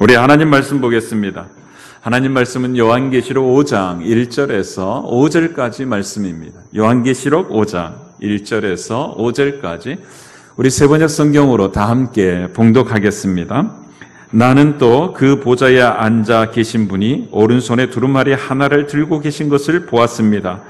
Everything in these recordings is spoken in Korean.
우리 하나님 말씀 보겠습니다. 하나님 말씀은 요한계시록 5장 1절에서 5절까지 말씀입니다. 요한계시록 5장 1절에서 5절까지 우리 세번역 성경으로 다 함께 봉독하겠습니다. 나는 또 그 보좌에 앉아 계신 분이 오른손에 두루마리 하나를 들고 계신 것을 보았습니다.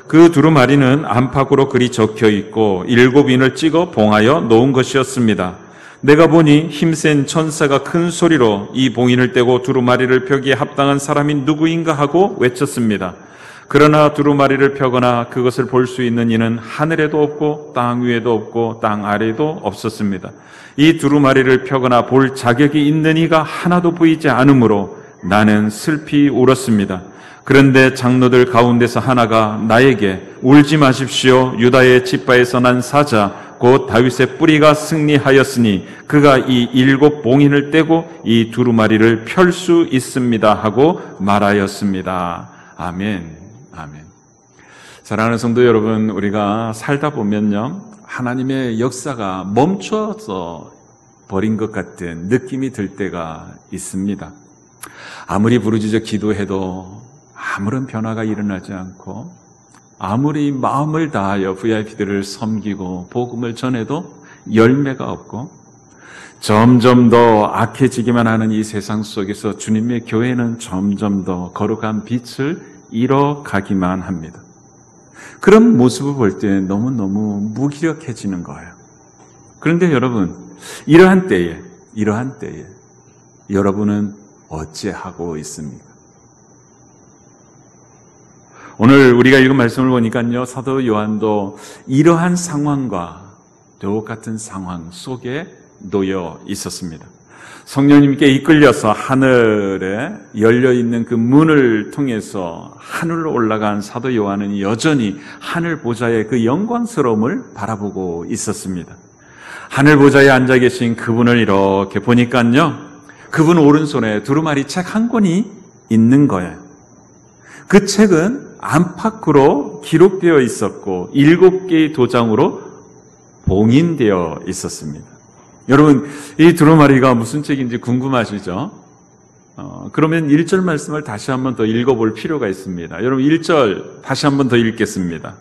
그 두루마리는 안팎으로 글이 적혀 있고 7인을 찍어 봉하여 놓은 것이었습니다. 내가 보니 힘센 천사가 큰 소리로 이 봉인을 떼고 두루마리를 펴기에 합당한 사람이 누구인가 하고 외쳤습니다. 그러나 두루마리를 펴거나 그것을 볼 수 있는 이는 하늘에도 없고 땅 위에도 없고 땅 아래에도 없었습니다. 이 두루마리를 펴거나 볼 자격이 있는 이가 하나도 보이지 않으므로 나는 슬피 울었습니다. 그런데 장로들 가운데서 하나가 나에게 울지 마십시오. 유다의 지파에서 난 사자 곧 다윗의 뿌리가 승리하였으니 그가 이 7 봉인을 떼고 이 두루마리를 펼 수 있습니다 하고 말하였습니다. 아멘. 아멘. 사랑하는 성도 여러분, 우리가 살다 보면요, 하나님의 역사가 멈춰서 버린 것 같은 느낌이 들 때가 있습니다. 아무리 부르짖어 기도해도 아무런 변화가 일어나지 않고, 아무리 마음을 다하여 VIP들을 섬기고 복음을 전해도 열매가 없고, 점점 더 악해지기만 하는 이 세상 속에서 주님의 교회는 점점 더 거룩한 빛을 잃어가기만 합니다. 그런 모습을 볼 때 너무너무 무기력해지는 거예요. 그런데 여러분, 이러한 때에 여러분은 어찌하고 있습니까? 오늘 우리가 읽은 말씀을 보니까요, 사도 요한도 이러한 상황과 똑같은 상황 속에 놓여 있었습니다. 성령님께 이끌려서 하늘에 열려있는 그 문을 통해서 하늘로 올라간 사도 요한은 여전히 하늘 보좌의 그 영광스러움을 바라보고 있었습니다. 하늘 보좌에 앉아 계신 그분을 이렇게 보니까요, 그분 오른손에 두루마리 책 한 권이 있는 거예요. 그 책은 안팎으로 기록되어 있었고 7개의 도장으로 봉인되어 있었습니다. 여러분, 이 두루마리가 무슨 책인지 궁금하시죠? 그러면 1절 말씀을 다시 한번 더 읽어볼 필요가 있습니다. 여러분, 1절 다시 한번 더 읽겠습니다.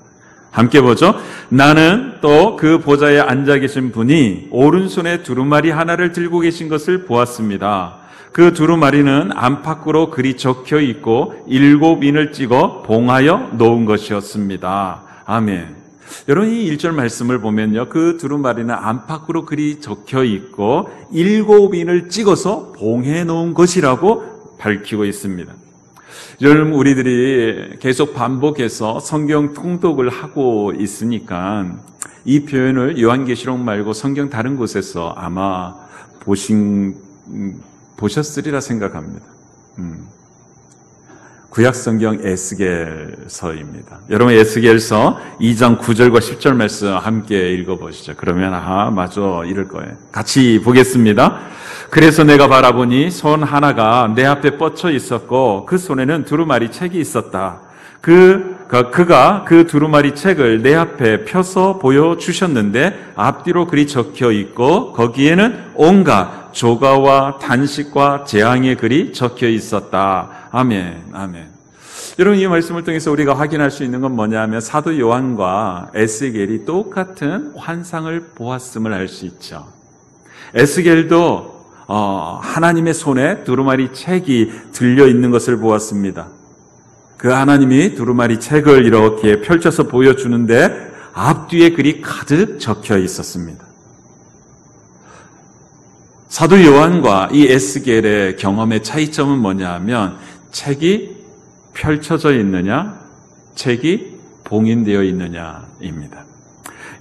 함께 보죠. 나는 또 그 보좌에 앉아 계신 분이 오른손에 두루마리 하나를 들고 계신 것을 보았습니다. 그 두루마리는 안팎으로 글이 적혀 있고 7인을 찍어 봉하여 놓은 것이었습니다. 아멘. 여러분, 이 1절 말씀을 보면요, 그 두루마리는 안팎으로 글이 적혀 있고 7인을 찍어서 봉해 놓은 것이라고 밝히고 있습니다. 여러분, 우리들이 계속 반복해서 성경 통독을 하고 있으니까 이 표현을 요한계시록 말고 성경 다른 곳에서 아마 보셨으리라 생각합니다. 구약성경 에스겔서입니다. 여러분, 에스겔서 2장 9절과 10절 말씀 함께 읽어보시죠. 그러면 맞아, 이럴 거예요. 같이 보겠습니다. 그래서 내가 바라보니 손 하나가 내 앞에 뻗쳐 있었고 그 손에는 두루마리 책이 있었다. 그가 그 두루마리 책을 내 앞에 펴서 보여주셨는데 앞뒤로 글이 적혀 있고 거기에는 온갖 조가와 탄식과 재앙의 글이 적혀 있었다. 아멘, 아멘. 여러분, 이 말씀을 통해서 우리가 확인할 수 있는 건 뭐냐면 사도 요한과 에스겔이 똑같은 환상을 보았음을 알 수 있죠. 에스겔도 하나님의 손에 두루마리 책이 들려 있는 것을 보았습니다. 그 하나님이 두루마리 책을 이렇게 펼쳐서 보여주는데 앞뒤에 글이 가득 적혀 있었습니다. 사도 요한과 이 에스겔의 경험의 차이점은 뭐냐면 책이 펼쳐져 있느냐, 책이 봉인되어 있느냐입니다.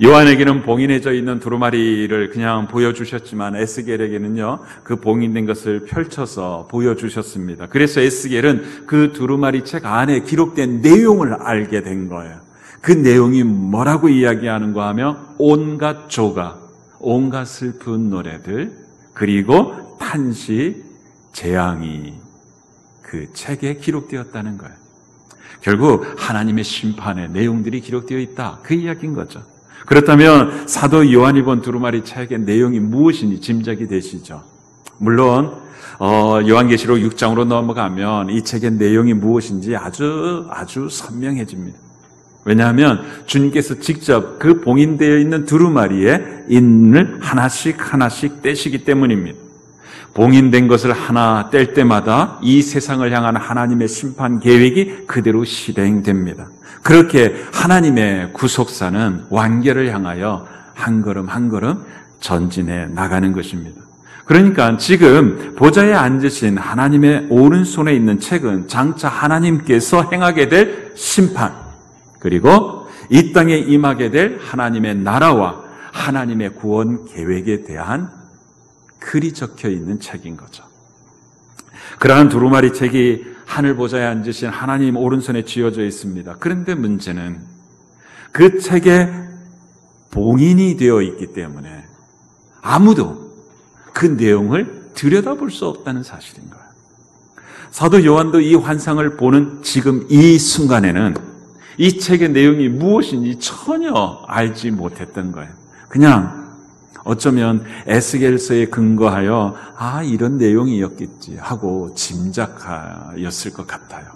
요한에게는 봉인해져 있는 두루마리를 그냥 보여주셨지만 에스겔에게는요, 그 봉인된 것을 펼쳐서 보여주셨습니다. 그래서 에스겔은 그 두루마리 책 안에 기록된 내용을 알게 된 거예요. 그 내용이 뭐라고 이야기하는가 하면 온갖 조가, 온갖 슬픈 노래들, 그리고 탄식, 재앙이 그 책에 기록되었다는 거예요. 결국 하나님의 심판의 내용들이 기록되어 있다, 그 이야기인 거죠. 그렇다면 사도 요한이 본 두루마리 책의 내용이 무엇인지 짐작이 되시죠? 물론 요한계시록 6장으로 넘어가면 이 책의 내용이 무엇인지 아주 선명해집니다. 왜냐하면 주님께서 직접 그 봉인되어 있는 두루마리에 인을 하나씩 떼시기 때문입니다. 봉인된 것을 하나 뗄 때마다 이 세상을 향한 하나님의 심판 계획이 그대로 실행됩니다. 그렇게 하나님의 구속사는 완결을 향하여 한 걸음 한 걸음 전진해 나가는 것입니다. 그러니까 지금 보좌에 앉으신 하나님의 오른손에 있는 책은 장차 하나님께서 행하게 될 심판, 그리고 이 땅에 임하게 될 하나님의 나라와 하나님의 구원 계획에 대한 글이 적혀 있는 책인 거죠. 그러한 두루마리 책이 하늘 보좌에 앉으신 하나님 오른손에 쥐어져 있습니다. 그런데 문제는 그 책에 봉인이 되어 있기 때문에 아무도 그 내용을 들여다볼 수 없다는 사실인 거예요. 사도 요한도 이 환상을 보는 지금 이 순간에는 이 책의 내용이 무엇인지 전혀 알지 못했던 거예요. 그냥 어쩌면 에스겔서에 근거하여 이런 내용이었겠지 하고 짐작하였을 것 같아요.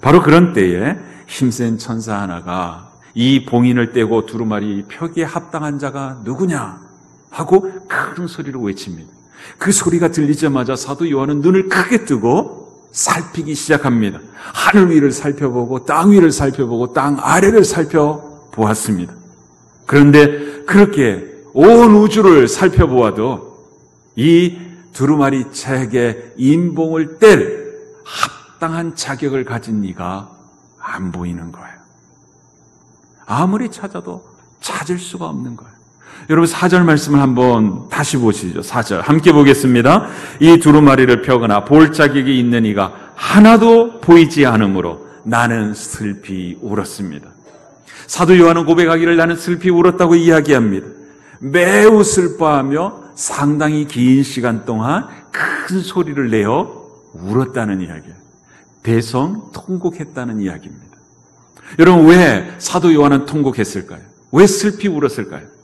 바로 그런 때에 힘센 천사 하나가 이 봉인을 떼고 두루마리 표기에 합당한 자가 누구냐 하고 큰 소리로 외칩니다. 그 소리가 들리자마자 사도 요한은 눈을 크게 뜨고 살피기 시작합니다. 하늘 위를 살펴보고 땅 위를 살펴보고 땅 아래를 살펴보았습니다. 그런데 그렇게 온 우주를 살펴보아도 이 두루마리 책의 인봉을 뗄 합당한 자격을 가진 이가 안 보이는 거예요. 아무리 찾아도 찾을 수가 없는 거예요. 여러분 4절 말씀을 한번 다시 보시죠. 4절 함께 보겠습니다. 이 두루마리를 펴거나 볼 자격이 있는 이가 하나도 보이지 않으므로 나는 슬피 울었습니다. 사도 요한은 고백하기를 나는 슬피 울었다고 이야기합니다. 매우 슬퍼하며 상당히 긴 시간 동안 큰 소리를 내어 울었다는 이야기예요. 대성통곡했다는 이야기입니다. 여러분 왜 사도 요한은 통곡했을까요? 왜 슬피 울었을까요?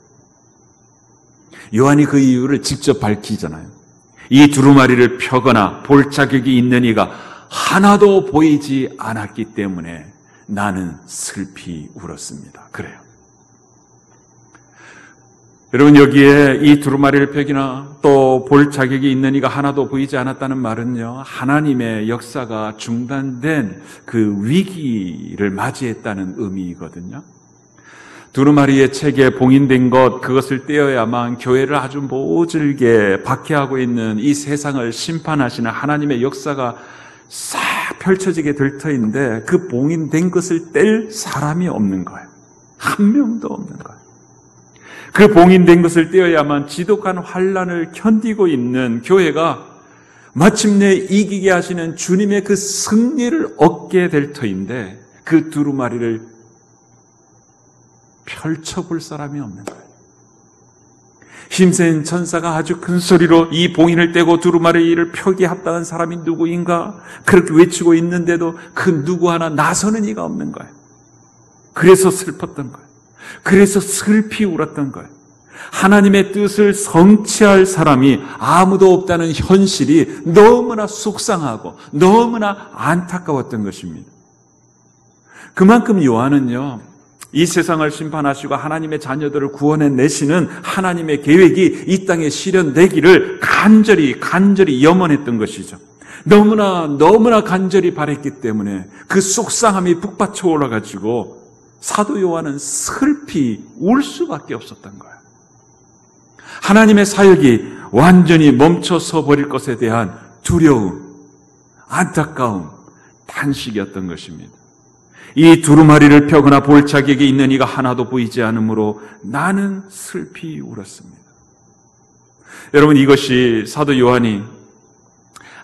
요한이 그 이유를 직접 밝히잖아요. 이 두루마리를 펴거나 볼 자격이 있는 이가 하나도 보이지 않았기 때문에 나는 슬피 울었습니다. 그래요. 여러분 여기에 이 두루마리를 펴기나 또 볼 자격이 있는 이가 하나도 보이지 않았다는 말은요, 하나님의 역사가 중단된 그 위기를 맞이했다는 의미거든요. 두루마리의 책에 봉인된 것, 그것을 떼어야만 교회를 아주 모질게 박해하고 있는 이 세상을 심판하시는 하나님의 역사가 싹 펼쳐지게 될 터인데 그 봉인된 것을 뗄 사람이 없는 거예요. 한 명도 없는 거예요. 그 봉인된 것을 떼어야만 지독한 환난을 견디고 있는 교회가 마침내 이기게 하시는 주님의 그 승리를 얻게 될 터인데 그 두루마리를 펼쳐볼 사람이 없는 거예요. 힘센 천사가 아주 큰 소리로 이 봉인을 떼고 두루마리를 펴기에 합당한 사람이 누구인가 그렇게 외치고 있는데도 그 누구 하나 나서는 이가 없는 거예요. 그래서 슬펐던 거예요. 그래서 슬피 울었던 거예요. 하나님의 뜻을 성취할 사람이 아무도 없다는 현실이 너무나 속상하고 너무나 안타까웠던 것입니다. 그만큼 요한은요, 이 세상을 심판하시고 하나님의 자녀들을 구원해내시는 하나님의 계획이 이 땅에 실현되기를 간절히 염원했던 것이죠. 너무나 간절히 바랬기 때문에 그 속상함이 북받쳐 올라가지고 사도 요한은 슬피 울 수밖에 없었던 거예요. 하나님의 사역이 완전히 멈춰서 버릴 것에 대한 두려움, 안타까움, 탄식이었던 것입니다. 이 두루마리를 펴거나 볼 자격이 있는 이가 하나도 보이지 않으므로 나는 슬피 울었습니다. 여러분 이것이 사도 요한이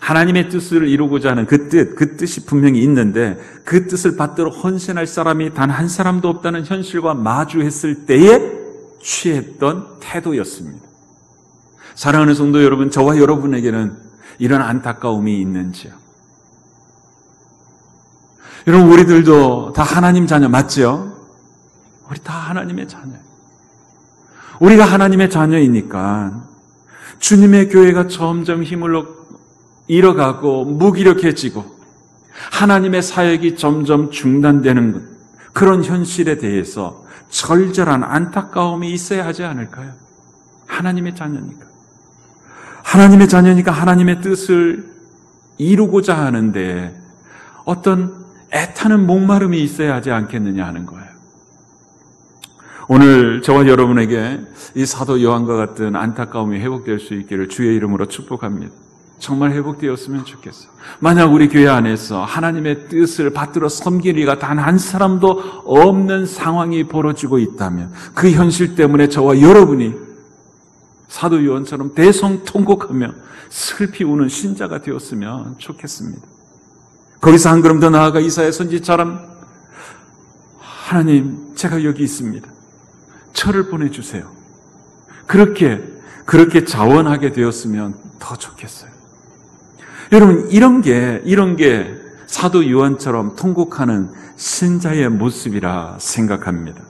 하나님의 뜻을 이루고자 하는 그 뜻이 분명히 있는데 그 뜻을 받들어 헌신할 사람이 단 한 사람도 없다는 현실과 마주했을 때에 취했던 태도였습니다. 사랑하는 성도 여러분, 저와 여러분에게는 이런 안타까움이 있는지요? 여러분 우리들도 다 하나님 자녀 맞죠? 우리 다 하나님의 자녀예요. 우리가 하나님의 자녀이니까 주님의 교회가 점점 힘을 잃어가고 무기력해지고 하나님의 사역이 점점 중단되는 그런 현실에 대해서 절절한 안타까움이 있어야 하지 않을까요? 하나님의 자녀니까. 하나님의 자녀니까 하나님의 뜻을 이루고자 하는데 어떤 애타는 목마름이 있어야 하지 않겠느냐 하는 거예요. 오늘 저와 여러분에게 이 사도 요한과 같은 안타까움이 회복될 수 있기를 주의 이름으로 축복합니다. 정말 회복되었으면 좋겠어요. 만약 우리 교회 안에서 하나님의 뜻을 받들어 섬길 이가 단 한 사람도 없는 상황이 벌어지고 있다면 그 현실 때문에 저와 여러분이 사도 요한처럼 대성통곡하며 슬피 우는 신자가 되었으면 좋겠습니다. 거기서 한 걸음 더 나아가 이사야 선지자처럼 하나님, 제가 여기 있습니다. 저를 보내주세요. 그렇게 자원하게 되었으면 더 좋겠어요. 여러분, 이런 게 사도 요한처럼 통곡하는 신자의 모습이라 생각합니다.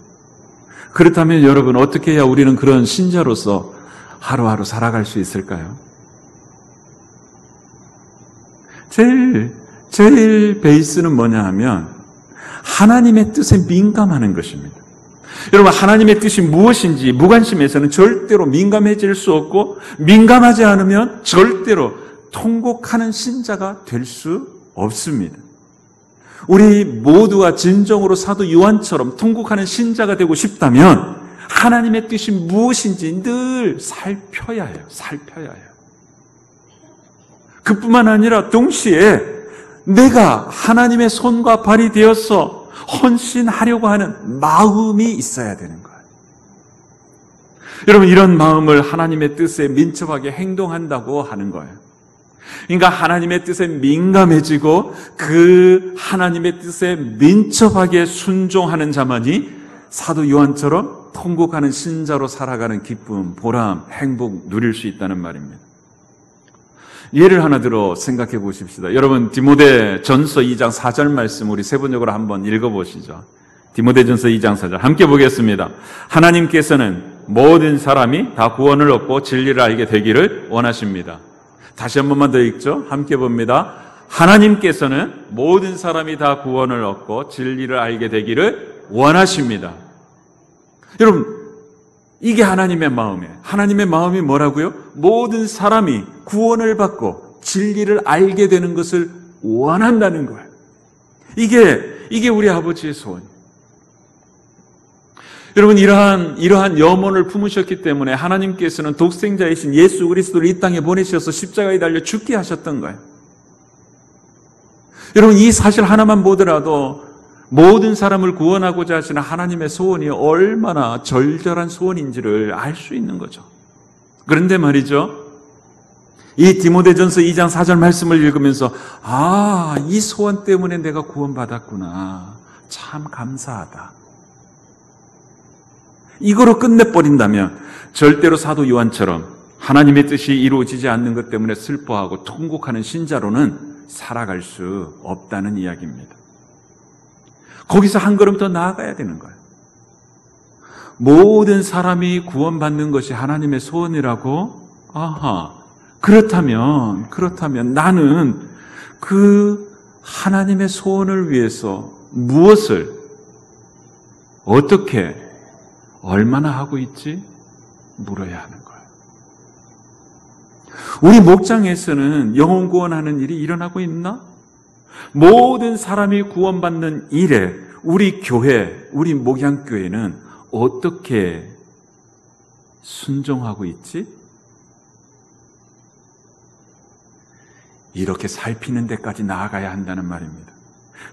그렇다면 여러분, 어떻게 해야 우리는 그런 신자로서 하루하루 살아갈 수 있을까요? 제일 베이스는 뭐냐 하면 하나님의 뜻에 민감하는 것입니다. 여러분, 하나님의 뜻이 무엇인지 무관심해서는 절대로 민감해질 수 없고 민감하지 않으면 절대로 통곡하는 신자가 될 수 없습니다. 우리 모두가 진정으로 사도 요한처럼 통곡하는 신자가 되고 싶다면 하나님의 뜻이 무엇인지 늘 살펴야 해요. 그뿐만 아니라 동시에 내가 하나님의 손과 발이 되어서 헌신하려고 하는 마음이 있어야 되는 거예요. 여러분, 이런 마음을 하나님의 뜻에 민첩하게 행동한다고 하는 거예요. 그러니까 하나님의 뜻에 민감해지고 그 하나님의 뜻에 민첩하게 순종하는 자만이 사도 요한처럼 통곡하는 신자로 살아가는 기쁨, 보람, 행복 누릴 수 있다는 말입니다. 예를 하나 들어 생각해 보십시다. 여러분, 디모데전서 2장 4절 말씀 우리 세번역으로 한번 읽어보시죠. 디모데전서 2장 4절 함께 보겠습니다. 하나님께서는 모든 사람이 다 구원을 얻고 진리를 알게 되기를 원하십니다. 다시 한 번만 더 읽죠. 함께 봅니다. 하나님께서는 모든 사람이 다 구원을 얻고 진리를 알게 되기를 원하십니다. 여러분, 이게 하나님의 마음이에요. 하나님의 마음이 뭐라고요? 모든 사람이 구원을 받고 진리를 알게 되는 것을 원한다는 거예요. 이게 우리 아버지의 소원이에요. 여러분, 이러한 염원을 품으셨기 때문에 하나님께서는 독생자이신 예수 그리스도를 이 땅에 보내셔서 십자가에 달려 죽게 하셨던 거예요. 여러분, 이 사실 하나만 보더라도 모든 사람을 구원하고자 하시는 하나님의 소원이 얼마나 절절한 소원인지를 알 수 있는 거죠. 그런데 말이죠, 이 디모데전서 2장 4절 말씀을 읽으면서 이 소원 때문에 내가 구원받았구나, 참 감사하다, 이거로 끝내버린다면 절대로 사도 요한처럼 하나님의 뜻이 이루어지지 않는 것 때문에 슬퍼하고 통곡하는 신자로는 살아갈 수 없다는 이야기입니다. 거기서 한 걸음 더 나아가야 되는 거예요. 모든 사람이 구원받는 것이 하나님의 소원이라고? 그렇다면 나는 그 하나님의 소원을 위해서 무엇을, 어떻게, 얼마나 하고 있지? 물어야 하는 거예요. 우리 목장에서는 영혼 구원하는 일이 일어나고 있나? 모든 사람이 구원받는 일에 우리 교회, 우리 목양교회는 어떻게 순종하고 있지? 이렇게 살피는 데까지 나아가야 한다는 말입니다.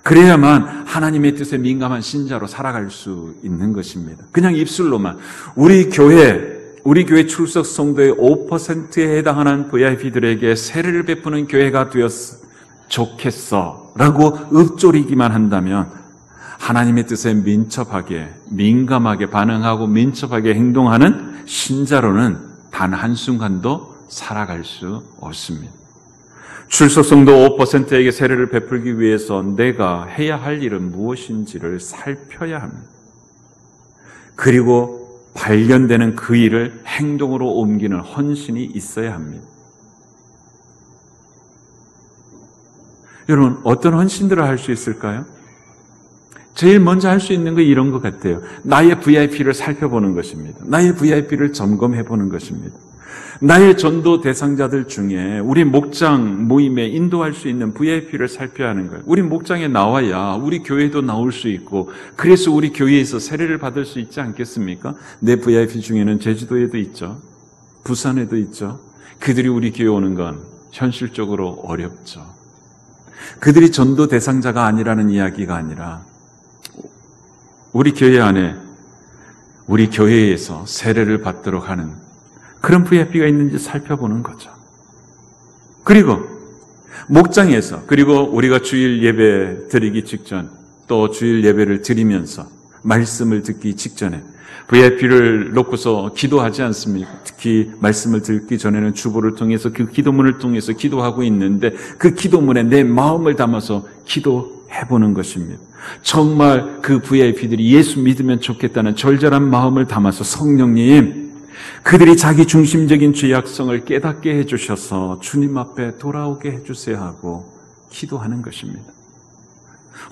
그래야만 하나님의 뜻에 민감한 신자로 살아갈 수 있는 것입니다. 그냥 입술로만 우리 교회 출석 성도의 5%에 해당하는 VIP들에게 세례를 베푸는 교회가 되었어 좋겠어 라고 읊조리기만 한다면 하나님의 뜻에 민첩하게, 민감하게 반응하고 민첩하게 행동하는 신자로는 단 한순간도 살아갈 수 없습니다. 출석성도 5%에게 세례를 베풀기 위해서 내가 해야 할 일은 무엇인지를 살펴야 합니다. 그리고 발견되는 그 일을 행동으로 옮기는 헌신이 있어야 합니다. 여러분, 어떤 헌신들을 할 수 있을까요? 제일 먼저 할 수 있는 거 이런 것 같아요. 나의 VIP를 살펴보는 것입니다. 나의 VIP를 점검해 보는 것입니다. 나의 전도 대상자들 중에 우리 목장 모임에 인도할 수 있는 VIP를 살펴야 하는 거예요. 우리 목장에 나와야 우리 교회도 나올 수 있고, 그래서 우리 교회에서 세례를 받을 수 있지 않겠습니까? 내 VIP 중에는 제주도에도 있죠. 부산에도 있죠. 그들이 우리 교회 오는 건 현실적으로 어렵죠. 그들이 전도 대상자가 아니라는 이야기가 아니라 우리 교회 안에, 우리 교회에서 세례를 받도록 하는 그런 VIP가 있는지 살펴보는 거죠. 그리고 목장에서, 그리고 우리가 주일 예배 드리기 직전, 또 주일 예배를 드리면서 말씀을 듣기 직전에 VIP를 놓고서 기도하지 않습니까? 특히 말씀을 듣기 전에는 주보를 통해서 그 기도문을 통해서 기도하고 있는데, 그 기도문에 내 마음을 담아서 기도해보는 것입니다. 정말 그 VIP들이 예수 믿으면 좋겠다는 절절한 마음을 담아서, 성령님, 그들이 자기 중심적인 죄악성을 깨닫게 해주셔서 주님 앞에 돌아오게 해주세요 하고 기도하는 것입니다.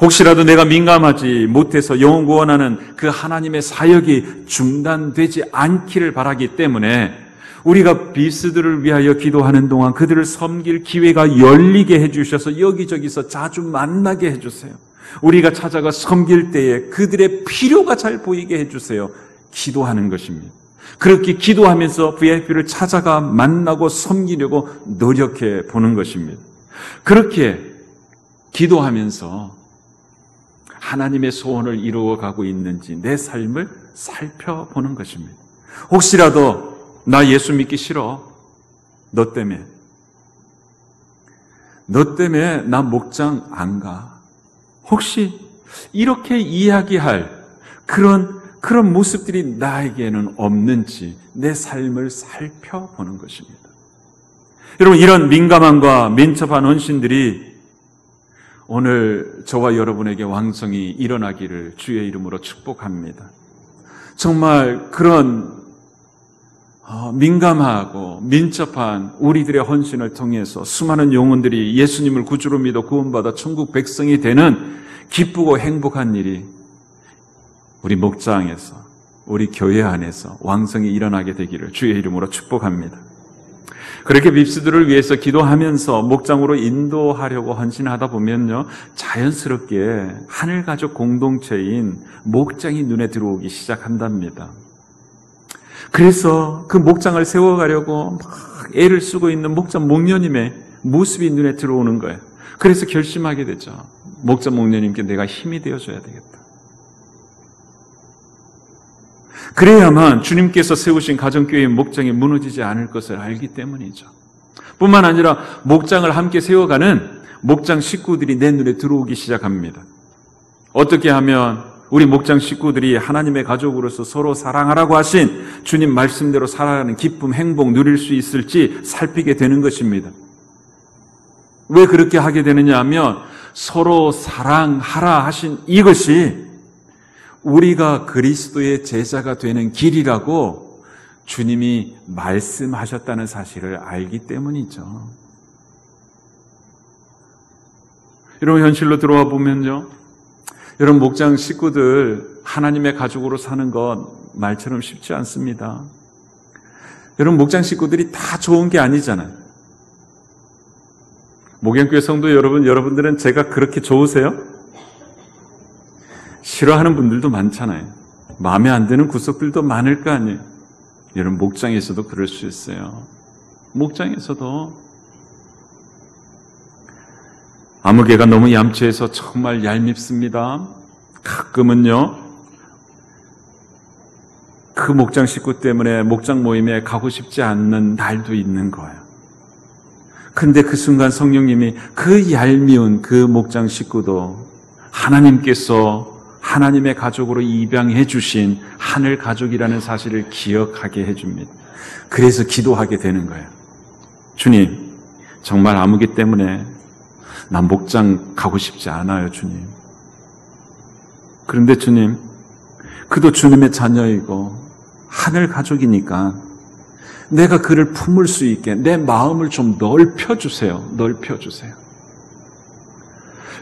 혹시라도 내가 민감하지 못해서 영혼 구원하는 그 하나님의 사역이 중단되지 않기를 바라기 때문에 우리가 비스들을 위하여 기도하는 동안 그들을 섬길 기회가 열리게 해주셔서 여기저기서 자주 만나게 해주세요. 우리가 찾아가 섬길 때에 그들의 필요가 잘 보이게 해주세요. 기도하는 것입니다. 그렇게 기도하면서 VIP를 찾아가 만나고 섬기려고 노력해 보는 것입니다. 그렇게 기도하면서 하나님의 소원을 이루어가고 있는지 내 삶을 살펴보는 것입니다. 혹시라도 나 예수 믿기 싫어, 너 때문에 나 목장 안 가, 혹시 이렇게 이야기할 그런 모습들이 나에게는 없는지 내 삶을 살펴보는 것입니다. 여러분, 이런 민감함과 민첩한 헌신들이 오늘 저와 여러분에게 왕성히 일어나기를 주의 이름으로 축복합니다. 정말 그런 민감하고 민첩한 우리들의 헌신을 통해서 수많은 영혼들이 예수님을 구주로 믿어 구원받아 천국 백성이 되는 기쁘고 행복한 일이 우리 목장에서, 우리 교회 안에서 왕성히 일어나게 되기를 주의 이름으로 축복합니다. 그렇게 밉스들을 위해서 기도하면서 목장으로 인도하려고 헌신하다 보면요, 자연스럽게 하늘가족 공동체인 목장이 눈에 들어오기 시작한답니다. 그래서 그 목장을 세워가려고 막 애를 쓰고 있는 목장 목녀님의 모습이 눈에 들어오는 거예요. 그래서 결심하게 되죠. 목장 목녀님께 내가 힘이 되어줘야 되겠다. 그래야만 주님께서 세우신 가정교회의 목장이 무너지지 않을 것을 알기 때문이죠. 뿐만 아니라 목장을 함께 세워가는 목장 식구들이 내 눈에 들어오기 시작합니다. 어떻게 하면 우리 목장 식구들이 하나님의 가족으로서 서로 사랑하라고 하신 주님 말씀대로 살아가는 기쁨, 행복 누릴 수 있을지 살피게 되는 것입니다. 왜 그렇게 하게 되느냐 하면 서로 사랑하라 하신 이것이 우리가 그리스도의 제자가 되는 길이라고 주님이 말씀하셨다는 사실을 알기 때문이죠. 여러분, 현실로 들어와 보면요, 여러분 목장 식구들 하나님의 가족으로 사는 것 말처럼 쉽지 않습니다. 여러분 목장 식구들이 다 좋은 게 아니잖아요. 목양교회 성도 여러분들은 제가 그렇게 좋으세요? 싫어하는 분들도 많잖아요. 마음에 안 드는 구석들도 많을 거 아니에요. 여러분 목장에서도 그럴 수 있어요. 목장에서도 아무개가 너무 얌체해서 정말 얄밉습니다. 가끔은요, 그 목장 식구 때문에 목장 모임에 가고 싶지 않는 날도 있는 거예요. 근데 그 순간 성령님이 그 얄미운 그 목장 식구도 하나님께서 하나님의 가족으로 입양해 주신 하늘 가족이라는 사실을 기억하게 해줍니다. 그래서 기도하게 되는 거예요. 주님, 정말 아무개 때문에 나 목장 가고 싶지 않아요, 주님. 그런데 주님, 그도 주님의 자녀이고 하늘 가족이니까 내가 그를 품을 수 있게 내 마음을 좀 넓혀주세요. 넓혀주세요.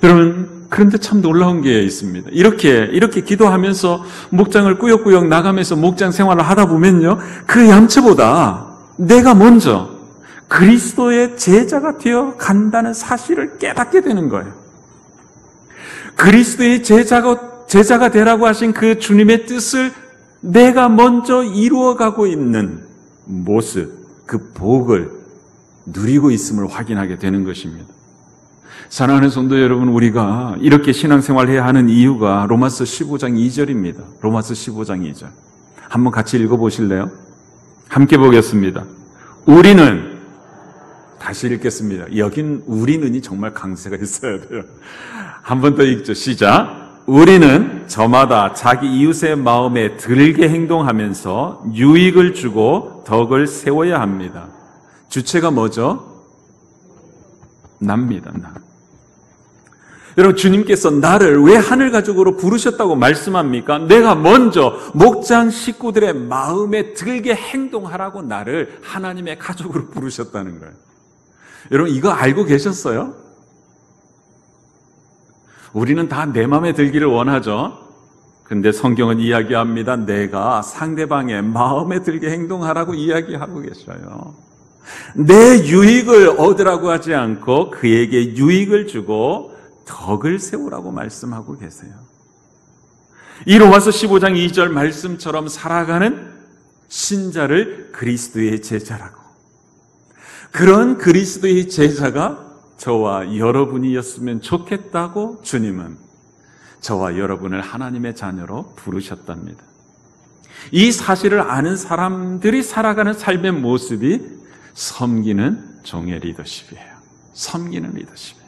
여러분, 그런데 참 놀라운 게 있습니다. 이렇게 기도하면서 목장을 꾸역꾸역 나가면서 목장 생활을 하다 보면요, 그 양처보다 내가 먼저 그리스도의 제자가 되어 간다는 사실을 깨닫게 되는 거예요. 그리스도의 제자가 되라고 하신 그 주님의 뜻을 내가 먼저 이루어가고 있는 모습, 그 복을 누리고 있음을 확인하게 되는 것입니다. 사랑하는 성도 여러분, 우리가 이렇게 신앙생활해야 하는 이유가 로마서 15장 2절입니다. 로마서 15장 2절. 한번 같이 읽어보실래요? 함께 보겠습니다. 우리는, 다시 읽겠습니다. 여긴 우리는이 정말 강세가 있어야 돼요. 한 번 더 읽죠. 시작. 우리는 저마다 자기 이웃의 마음에 들게 행동하면서 유익을 주고 덕을 세워야 합니다. 주체가 뭐죠? 납니다. 나. 여러분, 주님께서 나를 왜 하늘 가족으로 부르셨다고 말씀합니까? 내가 먼저 목장 식구들의 마음에 들게 행동하라고 나를 하나님의 가족으로 부르셨다는 거예요. 여러분, 이거 알고 계셨어요? 우리는 다 내 마음에 들기를 원하죠. 근데 성경은 이야기합니다. 내가 상대방의 마음에 들게 행동하라고 이야기하고 계셔요. 내 유익을 얻으라고 하지 않고 그에게 유익을 주고 덕을 세우라고 말씀하고 계세요. 이 로마서 15장 2절 말씀처럼 살아가는 신자를 그리스도의 제자라고, 그런 그리스도의 제자가 저와 여러분이었으면 좋겠다고 주님은 저와 여러분을 하나님의 자녀로 부르셨답니다. 이 사실을 아는 사람들이 살아가는 삶의 모습이 섬기는 종의 리더십이에요. 섬기는 리더십이에요.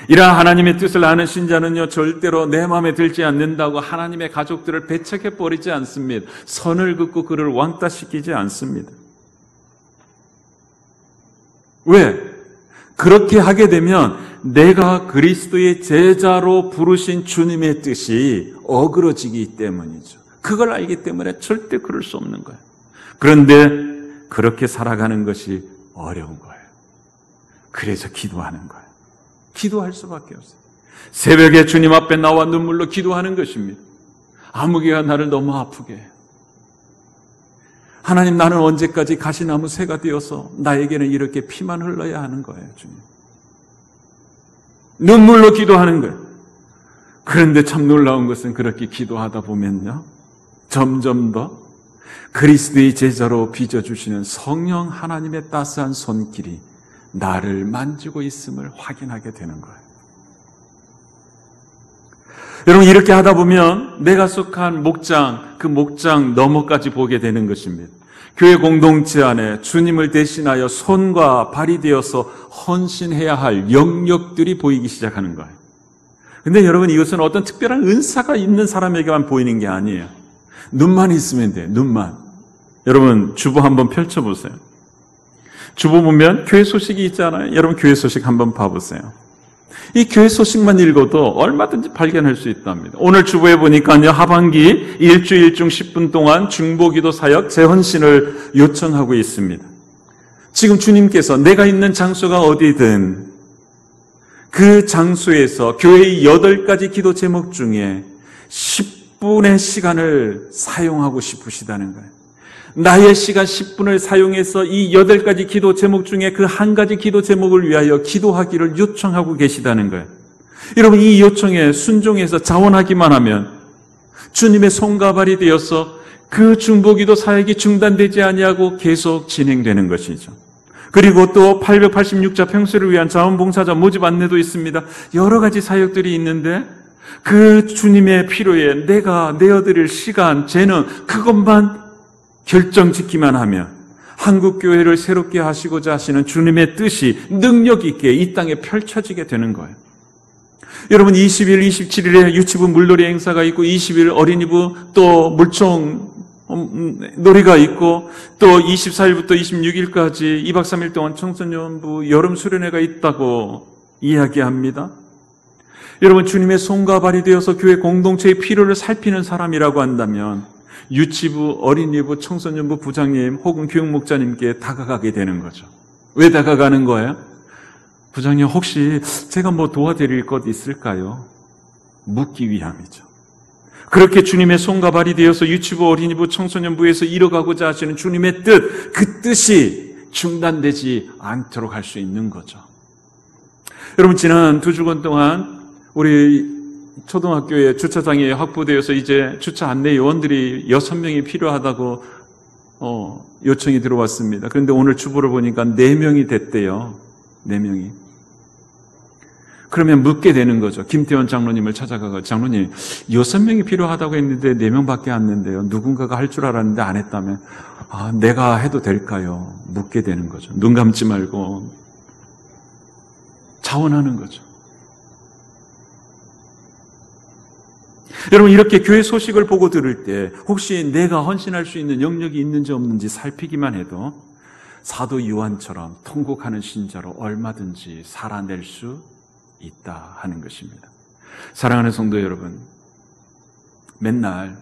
이러한 하나님의 뜻을 아는 신자는요, 절대로 내 마음에 들지 않는다고 하나님의 가족들을 배척해버리지 않습니다. 선을 긋고 그를 왕따시키지 않습니다. 왜? 그렇게 하게 되면 내가 그리스도의 제자로 부르신 주님의 뜻이 어그러지기 때문이죠. 그걸 알기 때문에 절대 그럴 수 없는 거예요. 그런데 그렇게 살아가는 것이 어려운 거예요. 그래서 기도하는 거예요. 기도할 수밖에 없어요. 새벽에 주님 앞에 나와 눈물로 기도하는 것입니다. 아무개가 나를 너무 아프게 해요. 하나님, 나는 언제까지 가시나무 새가 되어서 나에게는 이렇게 피만 흘러야 하는 거예요, 주님. 눈물로 기도하는 거예요. 그런데 참 놀라운 것은 그렇게 기도하다 보면요, 점점 더 그리스도의 제자로 빚어주시는 성령 하나님의 따스한 손길이 나를 만지고 있음을 확인하게 되는 거예요. 여러분, 이렇게 하다 보면 내가 속한 목장, 그 목장 너머까지 보게 되는 것입니다. 교회 공동체 안에 주님을 대신하여 손과 발이 되어서 헌신해야 할 영역들이 보이기 시작하는 거예요. 근데 여러분, 이것은 어떤 특별한 은사가 있는 사람에게만 보이는 게 아니에요. 눈만 있으면 돼요. 눈만. 여러분, 주보 한번 펼쳐보세요. 주보 보면 교회 소식이 있잖아요. 여러분, 교회 소식 한번 봐보세요. 이 교회 소식만 읽어도 얼마든지 발견할 수 있답니다. 오늘 주보에 보니까요, 하반기 일주일 중 10분 동안 중보기도 사역 재헌신을 요청하고 있습니다. 지금 주님께서 내가 있는 장소가 어디든 그 장소에서 교회의 8가지 기도 제목 중에 10분의 시간을 사용하고 싶으시다는 거예요. 나의 시간 10분을 사용해서 이 8가지 기도 제목 중에 그 한 가지 기도 제목을 위하여 기도하기를 요청하고 계시다는 거예요. 여러분, 이 요청에 순종해서 자원하기만 하면 주님의 손과 발이 되어서 그 중보기도 사역이 중단되지 아니하고 계속 진행되는 것이죠. 그리고 또 886자 평소를 위한 자원봉사자 모집 안내도 있습니다. 여러 가지 사역들이 있는데 그 주님의 필요에 내가 내어드릴 시간, 재능, 그것만 결정짓기만 하면 한국교회를 새롭게 하시고자 하시는 주님의 뜻이 능력 있게 이 땅에 펼쳐지게 되는 거예요. 여러분, 20일, 27일에 유치부 물놀이 행사가 있고 20일 어린이부 또 물총 놀이가 있고 또 24일부터 26일까지 2박 3일 동안 청소년부 여름 수련회가 있다고 이야기합니다. 여러분, 주님의 손과 발이 되어서 교회 공동체의 필요를 살피는 사람이라고 한다면 유치부, 어린이부, 청소년부 부장님 혹은 교육목자님께 다가가게 되는 거죠. 왜 다가가는 거예요? 부장님, 혹시 제가 뭐 도와드릴 것 있을까요? 묻기 위함이죠. 그렇게 주님의 손과 발이 되어서 유치부, 어린이부, 청소년부에서 이뤄가고자 하시는 주님의 뜻, 그 뜻이 중단되지 않도록 할 수 있는 거죠. 여러분, 지난 2주간 동안 우리 초등학교에 주차장이 확보되어서 이제 주차 안내 요원들이 6명이 필요하다고 요청이 들어왔습니다. 그런데 오늘 주보를 보니까 4명이 됐대요. 4명이. 그러면 묻게 되는 거죠. 김태원 장로님을 찾아가서, 장로님, 6명이 필요하다고 했는데 4명밖에 안 됐는데요. 누군가가 할 줄 알았는데 안 했다면 내가 해도 될까요? 묻게 되는 거죠. 눈 감지 말고 자원하는 거죠. 여러분, 이렇게 교회 소식을 보고 들을 때 혹시 내가 헌신할 수 있는 영역이 있는지 없는지 살피기만 해도 사도 요한처럼 통곡하는 신자로 얼마든지 살아낼 수 있다 하는 것입니다. 사랑하는 성도 여러분, 맨날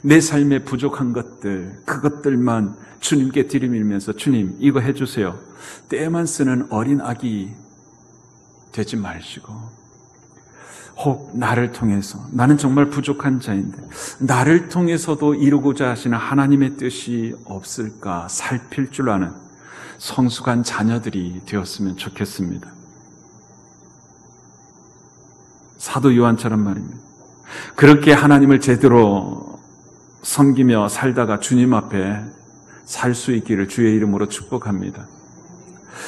내 삶에 부족한 것들, 그것들만 주님께 들이밀면서 주님, 이거 해주세요. 때만 쓰는 어린 아기 되지 마시고, 혹 나를 통해서, 나는 정말 부족한 자인데 나를 통해서도 이루고자 하시는 하나님의 뜻이 없을까 살필 줄 아는 성숙한 자녀들이 되었으면 좋겠습니다. 사도 요한처럼 말입니다. 그렇게 하나님을 제대로 섬기며 살다가 주님 앞에 살 수 있기를 주의 이름으로 축복합니다.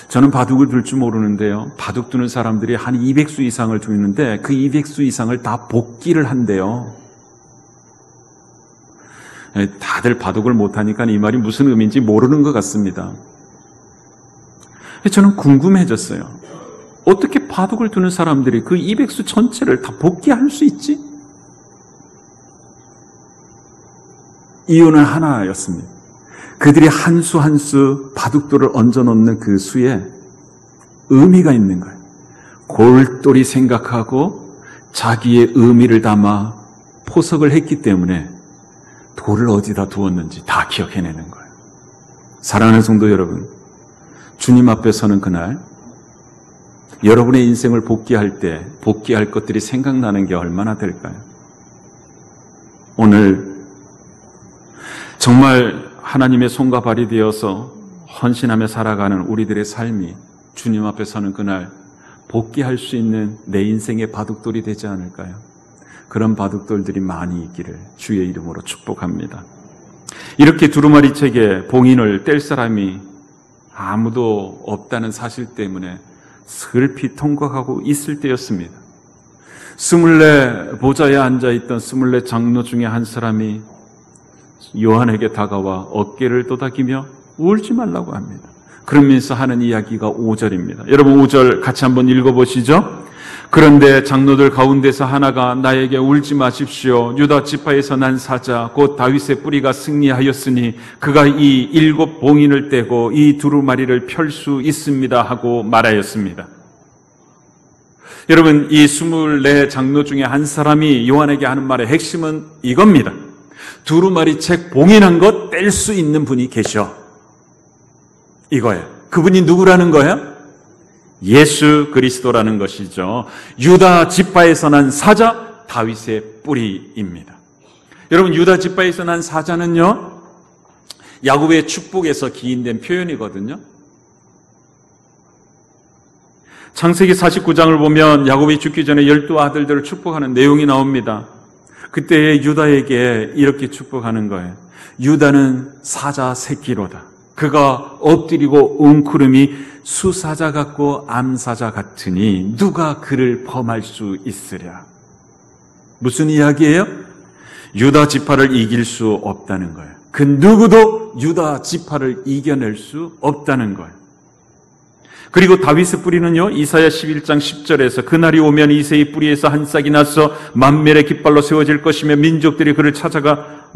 저는 바둑을 둘 줄 모르는데요. 바둑 두는 사람들이 한 200수 이상을 두는데 그 200수 이상을 다 복기를 한대요. 다들 바둑을 못하니까 이 말이 무슨 의미인지 모르는 것 같습니다. 저는 궁금해졌어요. 어떻게 바둑을 두는 사람들이 그 200수 전체를 다 복기할 수 있지? 이유는 하나였습니다. 그들이 한 수 한 수 바둑돌을 얹어놓는 그 수에 의미가 있는 거예요. 골똘히 생각하고 자기의 의미를 담아 포석을 했기 때문에 돌을 어디다 두었는지 다 기억해내는 거예요. 사랑하는 성도 여러분, 주님 앞에 서는 그날 여러분의 인생을 복귀할 때 복귀할 것들이 생각나는 게 얼마나 될까요? 오늘 정말 하나님의 손과 발이 되어서 헌신하며 살아가는 우리들의 삶이 주님 앞에 서는 그날 복귀할 수 있는 내 인생의 바둑돌이 되지 않을까요? 그런 바둑돌들이 많이 있기를 주의 이름으로 축복합니다. 이렇게 두루마리책에 봉인을 뗄 사람이 아무도 없다는 사실 때문에 슬피 통곡하고 있을 때였습니다. 24 보좌에 앉아있던 24 장로 중에 한 사람이 요한에게 다가와 어깨를 도닥이며 울지 말라고 합니다. 그러면서 하는 이야기가 5절입니다. 여러분 5절 같이 한번 읽어보시죠. 그런데 장로들 가운데서 하나가 나에게 울지 마십시오. 유다 지파에서 난 사자 곧 다윗의 뿌리가 승리하였으니 그가 이 7 봉인을 떼고 이 두루마리를 펼 수 있습니다 하고 말하였습니다. 여러분, 이 24 장로 중에 한 사람이 요한에게 하는 말의 핵심은 이겁니다. 두루마리 책 봉인한 것 뗄 수 있는 분이 계셔. 이거예요. 그분이 누구라는 거예요? 예수 그리스도라는 것이죠. 유다 지파에서 난 사자 다윗의 뿌리입니다. 여러분, 유다 지파에서 난 사자는요, 야곱의 축복에서 기인된 표현이거든요. 창세기 49장을 보면 야곱이 죽기 전에 12 아들들을 축복하는 내용이 나옵니다. 그때 유다에게 이렇게 축복하는 거예요. 유다는 사자 새끼로다. 그가 엎드리고 웅크름이 수사자 같고 암사자 같으니 누가 그를 범할 수 있으랴. 무슨 이야기예요? 유다 지파를 이길 수 없다는 거예요. 그 누구도 유다 지파를 이겨낼 수 없다는 거예요. 그리고 다윗의 뿌리는요, 이사야 11장 10절에서 그날이 오면 이새의 뿌리에서 한 싹이 나서 만멸의 깃발로 세워질 것이며 민족들이 그를 찾아가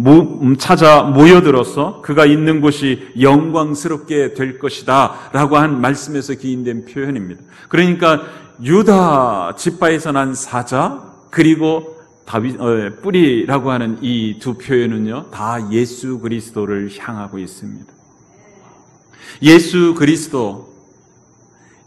찾아 모여들어서 그가 있는 곳이 영광스럽게 될 것이다 라고 한 말씀에서 기인된 표현입니다. 그러니까 유다 지파에서 난 사자 그리고 다윗 뿌리라고 하는 이 두 표현은요 다 예수 그리스도를 향하고 있습니다. 예수 그리스도,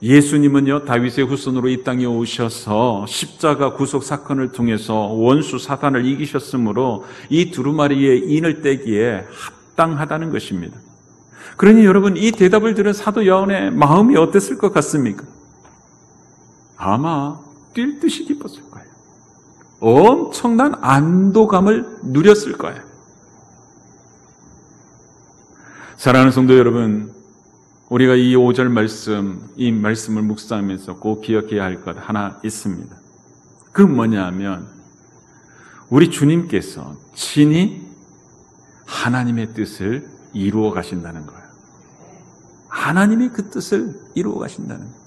예수님은요 다윗의 후손으로 이 땅에 오셔서 십자가 구속 사건을 통해서 원수 사탄을 이기셨으므로 이 두루마리의 인을 떼기에 합당하다는 것입니다. 그러니 여러분 이 대답을 들은 사도 요한의 마음이 어땠을 것 같습니까? 아마 뛸 듯이 기뻤을 거예요. 엄청난 안도감을 누렸을 거예요. 사랑하는 성도 여러분, 우리가 이 5절 말씀, 이 말씀을 묵상하면서 꼭 기억해야 할 것 하나 있습니다. 그 뭐냐면 우리 주님께서 친히 하나님의 뜻을 이루어 가신다는 거예요. 하나님이 그 뜻을 이루어 가신다는 거예요.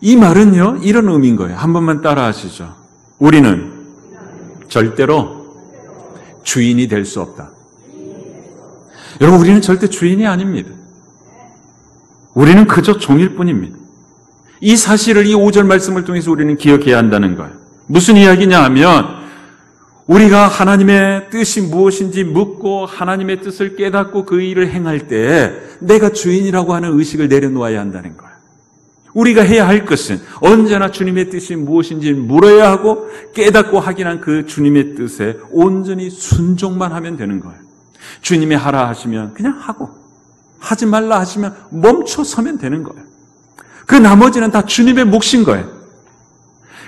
이 말은요 이런 의미인 거예요. 한 번만 따라 하시죠. 우리는 절대로 주인이 될 수 없다. 여러분, 우리는 절대 주인이 아닙니다. 우리는 그저 종일 뿐입니다. 이 사실을 이 5절 말씀을 통해서 우리는 기억해야 한다는 거예요. 무슨 이야기냐 하면 우리가 하나님의 뜻이 무엇인지 묻고 하나님의 뜻을 깨닫고 그 일을 행할 때 내가 주인이라고 하는 의식을 내려놓아야 한다는 거예요. 우리가 해야 할 것은 언제나 주님의 뜻이 무엇인지 물어야 하고 깨닫고 확인한 그 주님의 뜻에 온전히 순종만 하면 되는 거예요. 주님이 하라 하시면 그냥 하고 하지 말라 하시면 멈춰 서면 되는 거예요. 그 나머지는 다 주님의 몫인 거예요.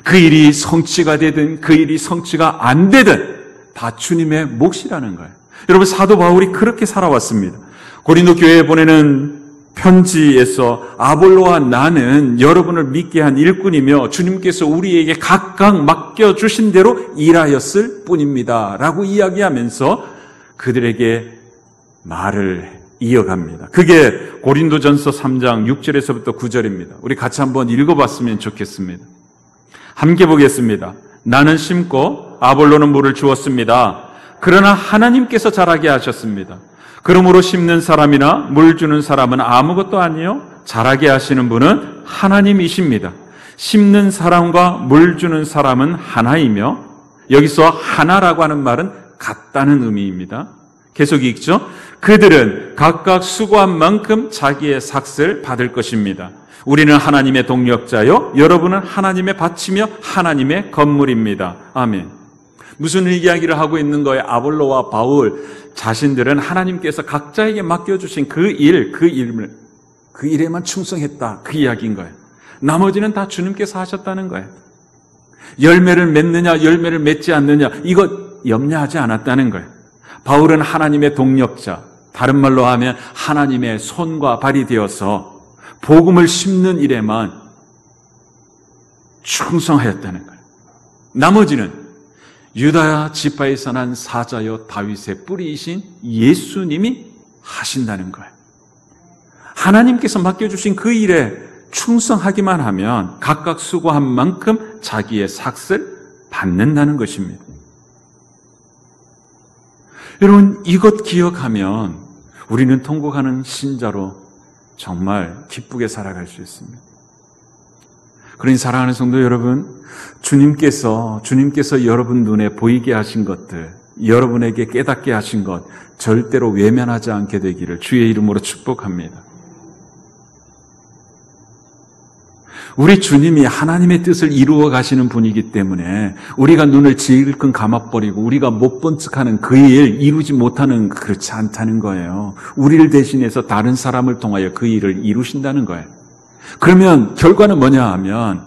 그 일이 성취가 되든 그 일이 성취가 안 되든 다 주님의 몫이라는 거예요. 여러분, 사도 바울이 그렇게 살아왔습니다. 고린도 교회에 보내는 편지에서 아볼로와 나는 여러분을 믿게 한 일꾼이며 주님께서 우리에게 각각 맡겨주신 대로 일하였을 뿐입니다 라고 이야기하면서 그들에게 말을 이어갑니다. 그게 고린도전서 3장 6절에서부터 9절입니다. 우리 같이 한번 읽어봤으면 좋겠습니다. 함께 보겠습니다. 나는 심고 아볼로는 물을 주었습니다. 그러나 하나님께서 자라게 하셨습니다. 그러므로 심는 사람이나 물 주는 사람은 아무것도 아니요 자라게 하시는 분은 하나님이십니다. 심는 사람과 물 주는 사람은 하나이며, 여기서 하나라고 하는 말은 같다는 의미입니다. 계속 읽죠. 그들은 각각 수고한 만큼 자기의 삭을 받을 것입니다. 우리는 하나님의 동력자요 여러분은 하나님의 밭이며 하나님의 건물입니다. 아멘. 무슨 이야기를 하고 있는 거예요? 아볼로와 바울 자신들은 하나님께서 각자에게 맡겨주신 그 일에만 충성했다, 그 이야기인 거예요. 나머지는 다 주님께서 하셨다는 거예요. 열매를 맺느냐 열매를 맺지 않느냐 이거 염려하지 않았다는 거예요. 바울은 하나님의 동력자, 다른 말로 하면 하나님의 손과 발이 되어서 복음을 심는 일에만 충성하였다는 거예요. 나머지는 유다 지파에서 난 사자여 다윗의 뿌리이신 예수님이 하신다는 거예요. 하나님께서 맡겨주신 그 일에 충성하기만 하면 각각 수고한 만큼 자기의 삭을 받는다는 것입니다. 여러분, 이것 기억하면 우리는 통곡하는 신자로 정말 기쁘게 살아갈 수 있습니다. 그러니 사랑하는 성도 여러분, 주님께서 여러분 눈에 보이게 하신 것들, 여러분에게 깨닫게 하신 것 절대로 외면하지 않게 되기를 주의 이름으로 축복합니다. 우리 주님이 하나님의 뜻을 이루어 가시는 분이기 때문에 우리가 눈을 질끈 감아버리고 우리가 못 본 척하는 그 일 이루지 못하는, 그렇지 않다는 거예요. 우리를 대신해서 다른 사람을 통하여 그 일을 이루신다는 거예요. 그러면 결과는 뭐냐 하면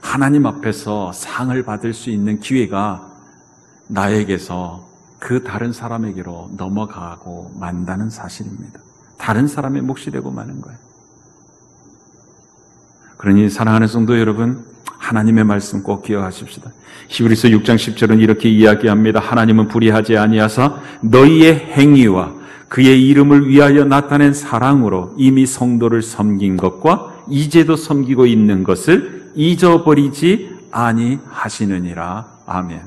하나님 앞에서 상을 받을 수 있는 기회가 나에게서 그 다른 사람에게로 넘어가고 만다는 사실입니다. 다른 사람의 몫이 되고 마는 거예요. 그러니 사랑하는 성도 여러분, 하나님의 말씀 꼭 기억하십시다. 히브리서 6장 10절은 이렇게 이야기합니다. 하나님은 불의하지 아니하사 너희의 행위와 그의 이름을 위하여 나타낸 사랑으로 이미 성도를 섬긴 것과 이제도 섬기고 있는 것을 잊어버리지 아니하시느니라. 아멘.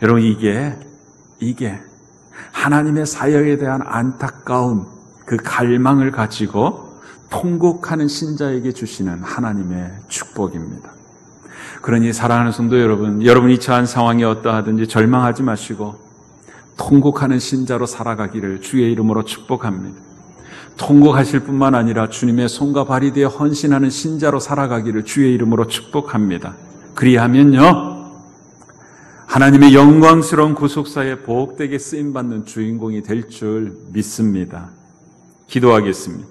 여러분, 이게 하나님의 사역에 대한 안타까운 그 갈망을 가지고 통곡하는 신자에게 주시는 하나님의 축복입니다. 그러니 사랑하는 성도 여러분, 여러분이 처한 상황이 어떠하든지 절망하지 마시고 통곡하는 신자로 살아가기를 주의 이름으로 축복합니다. 통곡하실 뿐만 아니라 주님의 손과 발이 되어 헌신하는 신자로 살아가기를 주의 이름으로 축복합니다. 그리하면요, 하나님의 영광스러운 구속사에 복되게 쓰임받는 주인공이 될 줄 믿습니다. 기도하겠습니다.